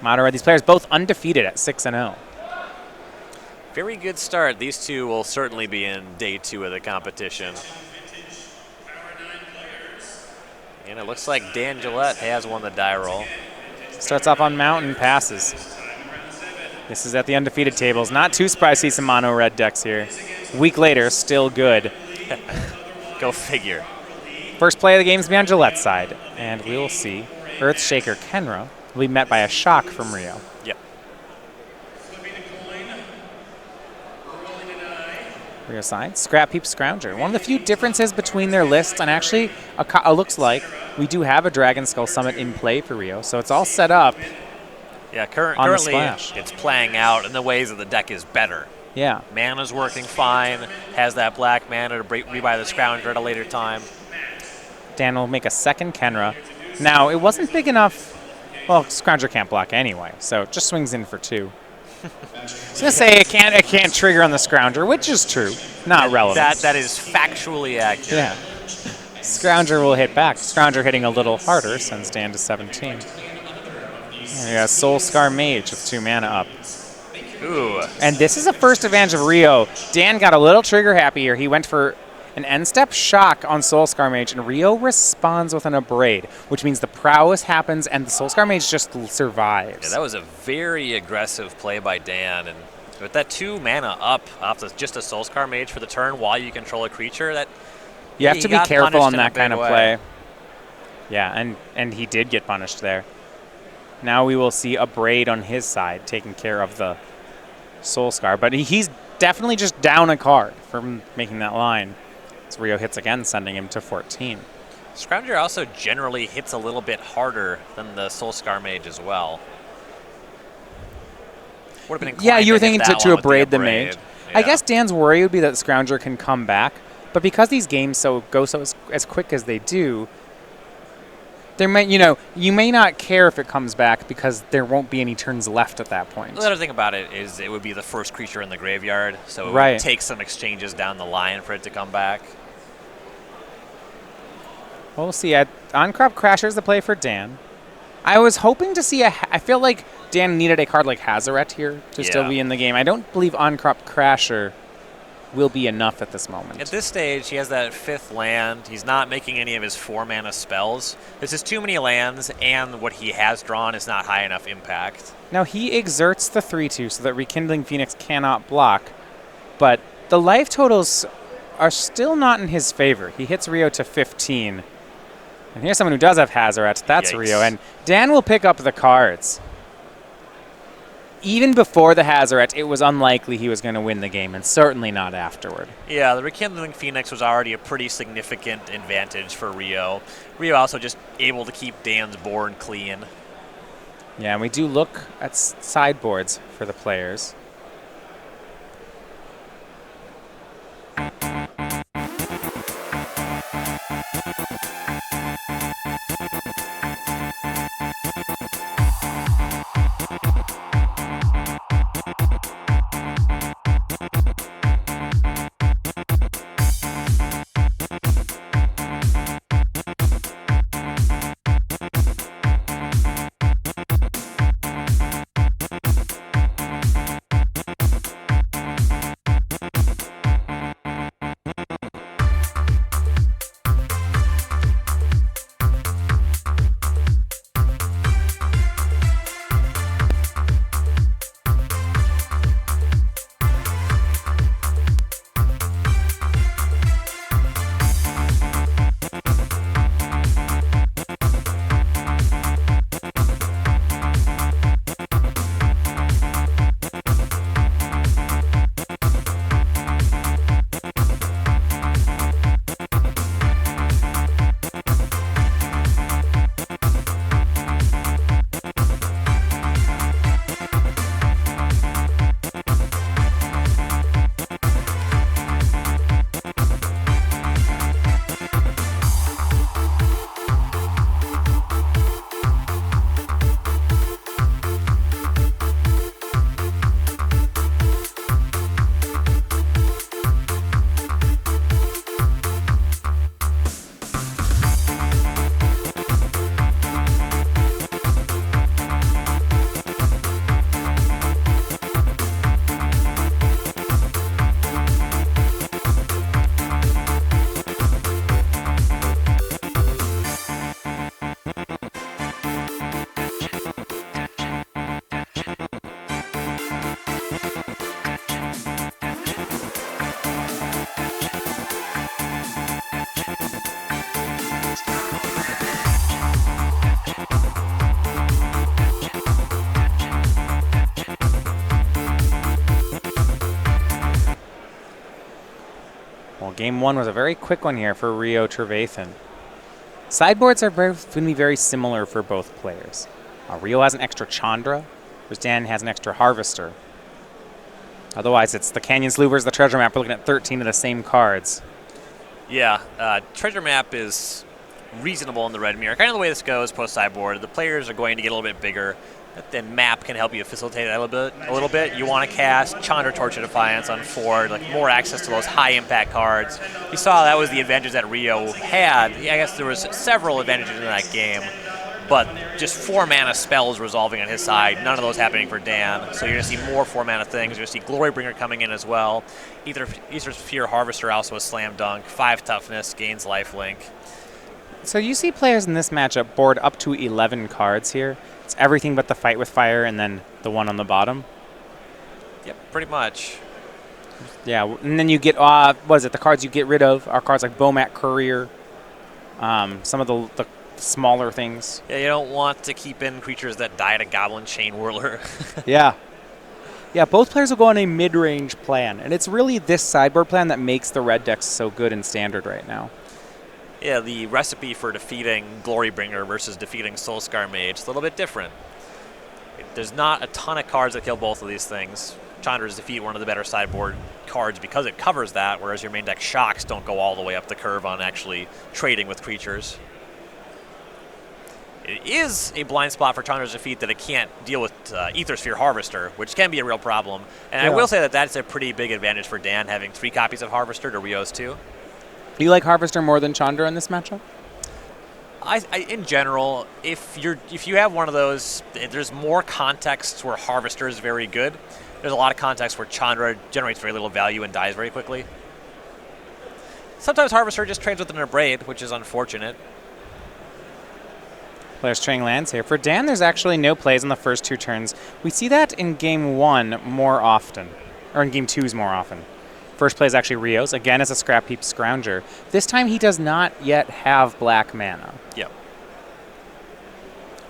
Mono Red, these players both undefeated at 6-0. Very good start. These two will certainly be in day 2 of the competition. And it looks like Dan Gillette has won the die roll. Starts off on Mountain, passes. This is at the undefeated tables. Not too surprised to see some mono red decks here. A week later, still good. Go figure. First play of the game is on Gillette's side. And we will see Earthshaker Kenra will be met by a shock from Rio. Yep. Rio side, Scrap Heap Scrounger. One of the few differences between their lists, and actually it looks like we do have a Dragon Skull Summit in play for Rio, so it's all set up. Yeah, currently it's playing out in the ways that the deck is better. Yeah. Mana's working fine, has that black mana to rebuy the Scrounger at a later time. Dan will make a second Kenra. Now, it wasn't big enough. Well, Scrounger can't block anyway, so it just swings in for 2. I was going to say it can't trigger on the Scrounger, which is true. Not relevant. That is factually accurate. Yeah. Scrounger will hit back. Scrounger hitting a little harder, sends Dan to 17. And we got Soul Scar Mage with 2 mana up. Ooh. And this is a first advantage of Rio. Dan got a little trigger happy here. He went for an end-step shock on Soul Scar Mage, and Rio responds with an Abrade, which means the prowess happens and the Soul Scar Mage just survives. Yeah, that was a very aggressive play by Dan, and with that 2 mana up off just a Soul Scar Mage for the turn while you control a creature, that you have to be careful on that kind of play. Yeah, and he did get punished there. Now we will see Abrade on his side taking care of the Soul Scar, but he's definitely just down a card from making that line. Rio hits again, sending him to 14. Scrounger also generally hits a little bit harder than the Soul Scar Mage as well. Yeah, you were thinking to Abrade the Mage. Yeah. I guess Dan's worry would be that Scrounger can come back, but because these games go as quick as they do, there might, you may not care if it comes back because there won't be any turns left at that point. The other thing about it is it would be the first creature in the graveyard, so it would take some exchanges down the line for it to come back. We'll see. On-Crop Crasher's the play for Dan. I was hoping to see I feel like Dan needed a card like Hazoret here to still be in the game. I don't believe On-Crop Crasher will be enough at this moment. At this stage, he has that 5th land. He's not making any of his 4-mana spells. This is too many lands, and what he has drawn is not high enough impact. Now, he exerts the 3-2 so that Rekindling Phoenix cannot block, but the life totals are still not in his favor. He hits Rio to 15. And here's someone who does have Hazoret. That's Yikes. Rio. And Dan will pick up the cards. Even before the Hazoret, it was unlikely he was going to win the game, and certainly not afterward. Yeah, the Rekindling Phoenix was already a pretty significant advantage for Rio. Rio also just able to keep Dan's board clean. Yeah, and we do look at sideboards for the players. Game 1 was a very quick one here for Rio Trevathan. Sideboards are going to be very similar for both players. Rio has an extra Chandra, whereas Dan has an extra Harvester. Otherwise, it's the Canyon Slouvers, the Treasure Map. We're looking at 13 of the same cards. Yeah, Treasure Map is reasonable in the red mirror. Kind of the way this goes post-sideboard. The players are going to get a little bit bigger. Then Map can help you facilitate that a little bit. You want to cast Chandra Torch of Defiance on 4, like more access to those high-impact cards. You saw that was the advantage that Rio had. Yeah, I guess there was several advantages in that game, but just 4-mana spells resolving on his side. None of those happening for Dan. So you're going to see more 4-mana things. You're going to see Glorybringer coming in as well. Aether Sphere Harvester also a slam dunk. 5 toughness, gains lifelink. So you see players in this matchup board up to 11 cards here. It's everything but the Fight with Fire and then the one on the bottom. Yep, pretty much. Yeah, and then you get, the cards you get rid of are cards like Bomat Courier, some of the smaller things. Yeah, you don't want to keep in creatures that die to Goblin Chain Whirler. Yeah. Yeah, both players will go on a mid-range plan, and it's really this sideboard plan that makes the red decks so good in Standard right now. Yeah, the recipe for defeating Glorybringer versus defeating Soulscar Mage is a little bit different. There's not a ton of cards that kill both of these things. Chandra's Defeat, one of the better sideboard cards because it covers that, whereas your main deck Shocks don't go all the way up the curve on actually trading with creatures. It is a blind spot for Chandra's Defeat that it can't deal with Aether Sphere Harvester, which can be a real problem. And yeah. I will say that that's a pretty big advantage for Dan, having 3 copies of Harvester to Rio's 2. Do you like Harvester more than Chandra in this matchup? In general, if you have one of those, there's more contexts where Harvester is very good. There's a lot of contexts where Chandra generates very little value and dies very quickly. Sometimes Harvester just trades with an Abrade, which is unfortunate. Players trading lands here. For Dan, there's actually no plays in the first 2 turns. We see that in Game 1 more often, or in Game 2s more often. First play is actually Rio's, again as a Scrap Heap Scrounger. This time he does not yet have black mana. Yep.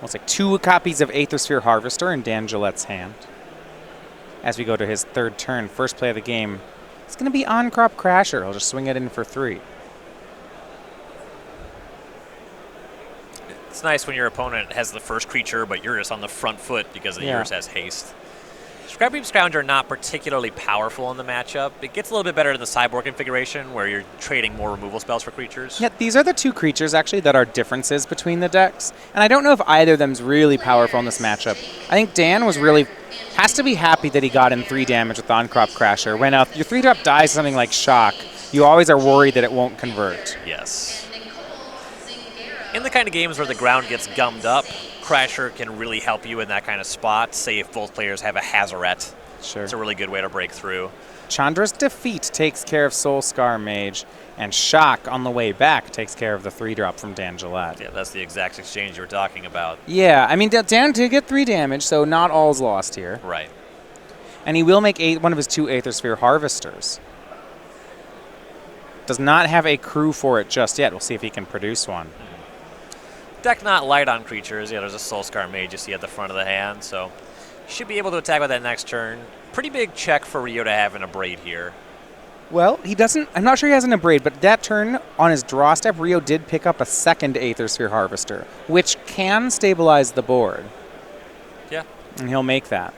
Looks like 2 copies of Aether Sphere Harvester in Dan Gillette's hand. As we go to his 3rd turn, first play of the game, it's going to be On-Crop Crasher. He'll just swing it in for 3. It's nice when your opponent has the first creature, but you're just on the front foot because yours has haste. Scrap Heap Scrounger not particularly powerful in the matchup. It gets a little bit better in the sideboard configuration where you're trading more removal spells for creatures. Yeah, these are the 2 creatures actually that are differences between the decks. And I don't know if either of them's really powerful in this matchup. I think Dan has to be happy that he got in 3 damage with On-Crop Crasher. When your 3-drop dies to something like Shock, you always are worried that it won't convert. Yes. In the kind of games where the ground gets gummed up, Crasher can really help you in that kind of spot. Say if both players have a Hazaret. Sure. It's a really good way to break through. Chandra's Defeat takes care of Soulscar Mage, and Shock on the way back takes care of the 3-drop from Dan Gillette. Yeah, that's the exact exchange you were talking about. Yeah, I mean, Dan did get 3 damage, so not all's lost here. Right. And he will make one of his 2 Aether Sphere Harvesters. Does not have a crew for it just yet. We'll see if he can produce one. Deck not light on creatures. Yeah, there's a Soulscar Mage you see at the front of the hand, so should be able to attack with that next turn. Pretty big check for Rio to have an Abrade here. Well, he doesn't. I'm not sure he has an Abrade, but that turn on his draw step, Rio did pick up a 2nd Aether Sphere Harvester, which can stabilize the board. Yeah. And he'll make that.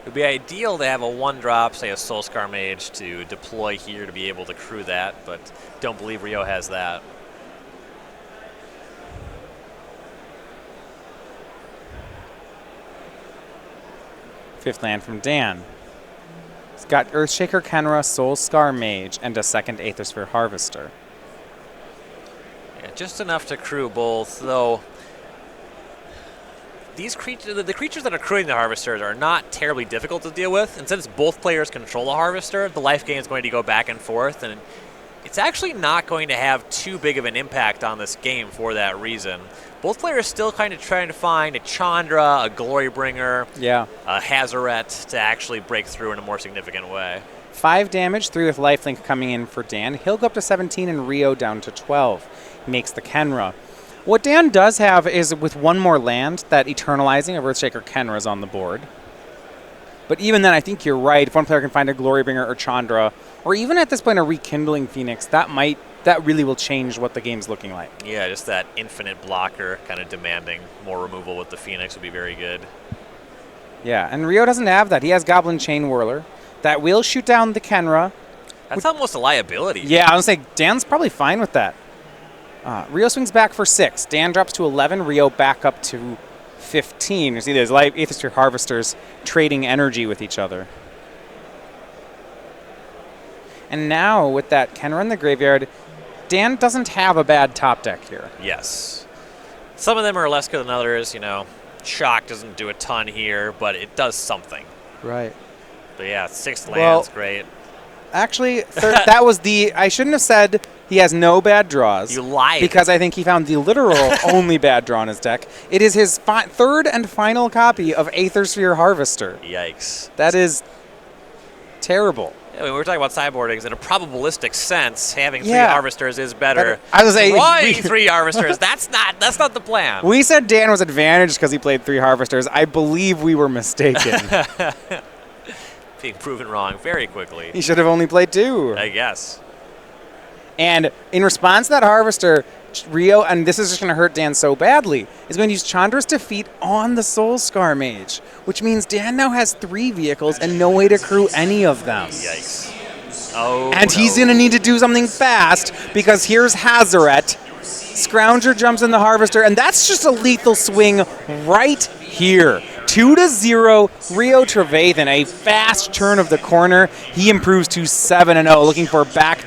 It would be ideal to have a 1-drop, say a Soulscar Mage, to deploy here to be able to crew that, but don't believe Rio has that. Fifth land from Dan. He's got Earthshaker Kenra, Soulscar Mage, and a 2nd Aether Sphere Harvester. Yeah, just enough to crew both, though. These the creatures that are crewing the Harvesters are not terribly difficult to deal with, and since both players control the Harvester, the life gain is going to go back and forth, and it's actually not going to have too big of an impact on this game for that reason. Both players still kind of trying to find a Chandra, a Glorybringer, a Hazaret to actually break through in a more significant way. 5 damage, 3 with lifelink coming in for Dan. He'll go up to 17 and Rio down to 12. He makes the Kenra. What Dan does have is with 1 more land, that Eternalizing of Earthshaker Kenra is on the board. But even then, I think you're right. If one player can find a Glorybringer or Chandra, or even at this point a Rekindling Phoenix, that really will change what the game's looking like. Yeah, just that infinite blocker kind of demanding more removal with the Phoenix would be very good. Yeah, and Rio doesn't have that. He has Goblin Chain Whirler. That will shoot down the Kenra. That's almost a liability. Yeah, I was going to say, Dan's probably fine with that. Rio swings back for 6. Dan drops to 11. Rio back up to 15. You see there's Aethersphere Harvesters trading energy with each other. And now, with that Kenra in the graveyard, Dan doesn't have a bad top deck here. Yes. Some of them are less good than others, you know. Shock doesn't do a ton here, but it does something. Right. But yeah, 6 lands, great. Actually, that was I shouldn't have said he has no bad draws. You lied. Because I think he found the literal only bad draw in his deck. It is his third and final copy of Aethersphere Harvester. Yikes. That is terrible. Yeah, when we're talking about sideboardings, in a probabilistic sense, having 3 Harvesters is better. I was drawing 3 Harvesters, that's not the plan. We said Dan was advantaged because he played 3 Harvesters. I believe we were mistaken. Being proven wrong very quickly. He should have only played 2. I guess. And in response to that Harvester, Rio, and this is just going to hurt Dan so badly, is going to use Chandra's Defeat on the Soulscar Mage, which means Dan now has 3 vehicles and no way to crew any of them. Yikes. Oh, and he's going to need to do something fast, because here's Hazaret. Scrounger jumps in the Harvester, and that's just a lethal swing right here. 2-0, Rio Trevathan, a fast turn of the corner. He improves to 7-0, looking for back